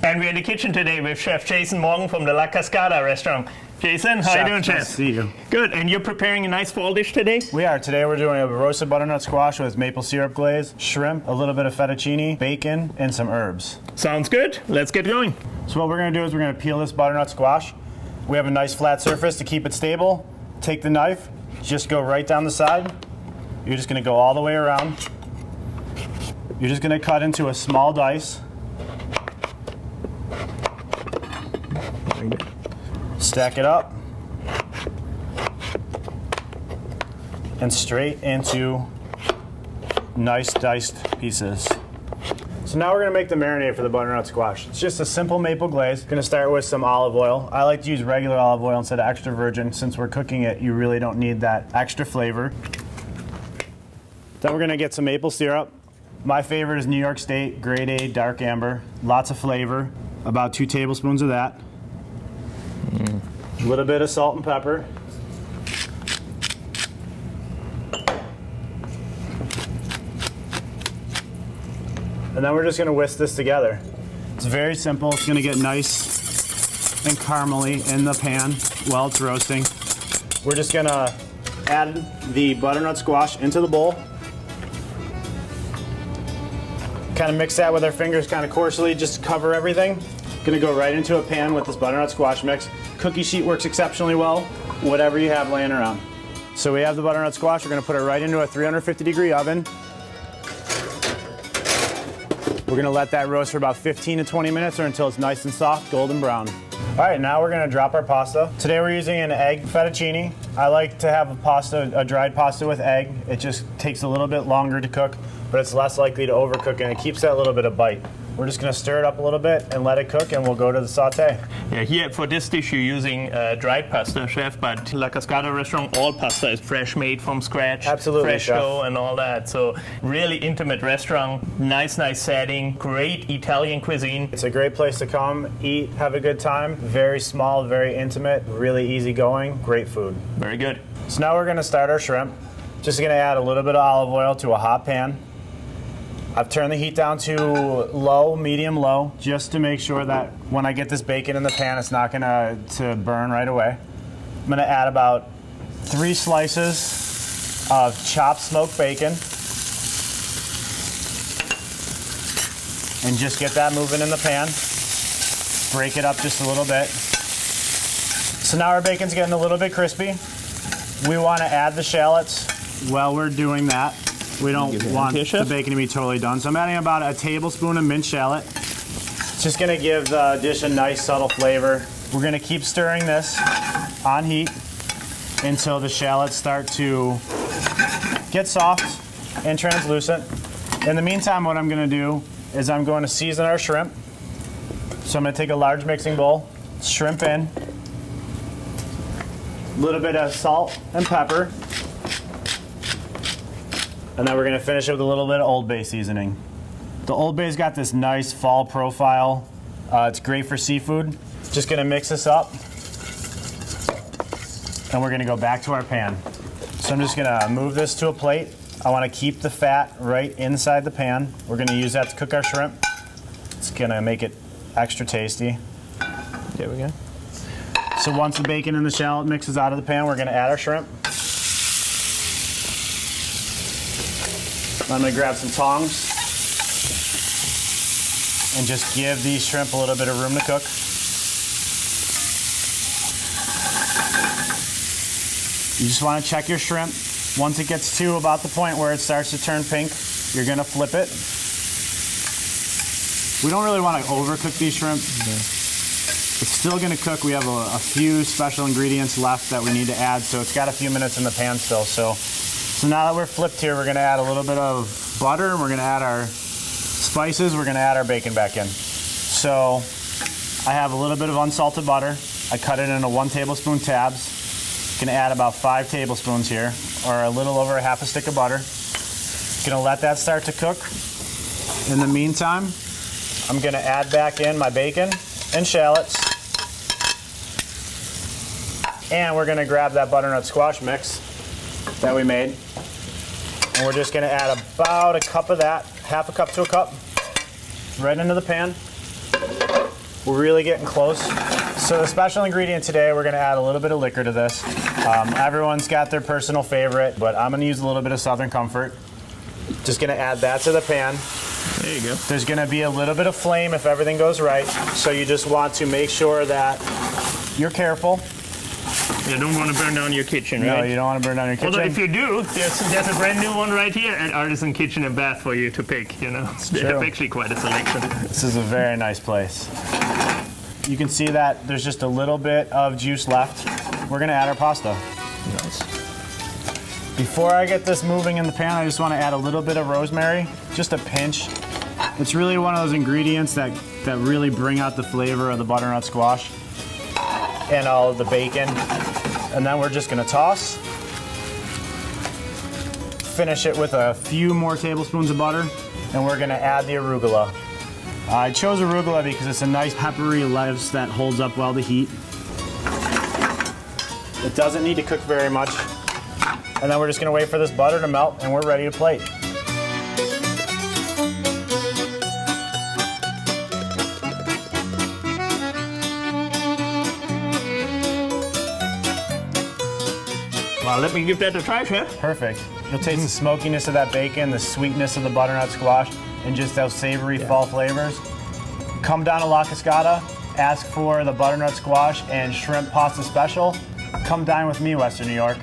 And we're in the kitchen today with Chef Jason Morgan from the La Cascata restaurant. Jason, how are you doing, Chef? Nice to see you. Good. And you're preparing a nice fall dish today? We are. Today we're doing a roasted butternut squash with maple syrup glaze, shrimp, a little bit of fettuccine, bacon, and some herbs. Sounds good. Let's get going. So what we're going to do is we're going to peel this butternut squash. We have a nice flat surface to keep it stable. Take the knife, just go right down the side. You're just going to go all the way around. You're just going to cut into a small dice. Stack it up. And straight into nice diced pieces. So now we're going to make the marinade for the butternut squash. It's just a simple maple glaze. Going to start with some olive oil. I like to use regular olive oil instead of extra virgin. Since we're cooking it, you really don't need that extra flavor. Then we're going to get some maple syrup. My favorite is New York State, grade A, dark amber. Lots of flavor. About 2 tablespoons of that. A little bit of salt and pepper. And then we're just going to whisk this together. It's very simple. It's going to get nice and caramely in the pan while it's roasting. We're just going to add the butternut squash into the bowl. Kind of mix that with our fingers kind of coarsely, just to cover everything. Going to go right into a pan with this butternut squash mix. Cookie sheet works exceptionally well, whatever you have laying around. So we have the butternut squash. We're going to put it right into a 350-degree oven. We're going to let that roast for about 15 to 20 minutes or until it's nice and soft, golden brown. All right, now we're going to drop our pasta. Today we're using an egg fettuccine. I like to have a dried pasta with egg. It just takes a little bit longer to cook, but it's less likely to overcook and it keeps that little bit of bite. We're just going to stir it up a little bit and let it cook, and we'll go to the saute. Yeah, here for this dish you're using dried pasta, Chef, but La Cascata restaurant, all pasta is fresh, made from scratch. Absolutely, fresh Chef. dough and all that. So really intimate restaurant, nice setting, great Italian cuisine. It's a great place to come, eat, have a good time. Very small, very intimate, really easygoing, great food. Very good. So now we're going to start our shrimp. Just going to add a little bit of olive oil to a hot pan. I've turned the heat down to low, medium low, just to make sure that when I get this bacon in the pan, it's not going to burn right away. I'm going to add about 3 slices of chopped smoked bacon. And just get that moving in the pan. Break it up just a little bit. So now our bacon's getting a little bit crispy. We want to add the shallots while we're doing that. We don't want the bacon to be totally done. So I'm adding about a tablespoon of minced shallot. It's just going to give the dish a nice subtle flavor. We're going to keep stirring this on heat until the shallots start to get soft and translucent. In the meantime, what I'm going to do is I'm going to season our shrimp. So I'm going to take a large mixing bowl, shrimp in, a little bit of salt and pepper. And then we're going to finish it with a little bit of Old Bay seasoning. The Old Bay's got this nice fall profile. It's great for seafood. Just going to mix this up. And we're going to go back to our pan. So I'm just going to move this to a plate. I want to keep the fat right inside the pan. We're going to use that to cook our shrimp. It's going to make it extra tasty. There we go. So once the bacon and the shallot mixes out of the pan, we're going to add our shrimp. I'm going to grab some tongs and just give these shrimp a little bit of room to cook. You just want to check your shrimp. Once it gets to about the point where it starts to turn pink, you're going to flip it. We don't really want to overcook these shrimp. It's still going to cook. We have a few special ingredients left that we need to add, so it's got a few minutes in the pan still. So now that we're flipped here, we're going to add a little bit of butter, and we're going to add our spices, we're going to add our bacon back in. So I have a little bit of unsalted butter. I cut it into 1 tablespoon tabs. Going to add about 5 tablespoons here, or a little over a half a stick of butter. Going to let that start to cook. In the meantime, I'm going to add back in my bacon and shallots. And we're going to grab that butternut squash mix that we made. And we're just going to add about a cup of that, half a cup to a cup, right into the pan. We're really getting close. So the special ingredient today, we're gonna add a little bit of liquor to this. Everyone's got their personal favorite, but I'm gonna use a little bit of Southern Comfort. Just gonna add that to the pan. There you go. There's gonna be a little bit of flame if everything goes right. So you just want to make sure that you're careful. You don't want to burn down your kitchen, right? No, you don't want to burn down your kitchen. Although if you do, there's a brand new one right here at Artisan Kitchen and Bath for you to pick, you know. They have actually quite a selection. This is a very nice place. You can see that there's just a little bit of juice left. We're gonna add our pasta. Nice. Before I get this moving in the pan, I just want to add a little bit of rosemary, just a pinch. It's really one of those ingredients that really bring out the flavor of the butternut squash and all of the bacon. And then we're just going to toss. Finish it with a few more tablespoons of butter, and we're going to add the arugula. I chose arugula because it's a nice peppery lettuce that holds up well to heat. It doesn't need to cook very much. And then we're just gonna wait for this butter to melt, and we're ready to plate. Well, let me give that a try, Chef. Perfect. You'll taste the smokiness of that bacon, the sweetness of the butternut squash, and just those savory fall flavors. Come down to La Cascata, ask for the butternut squash and shrimp pasta special. Come dine with me, Western New York.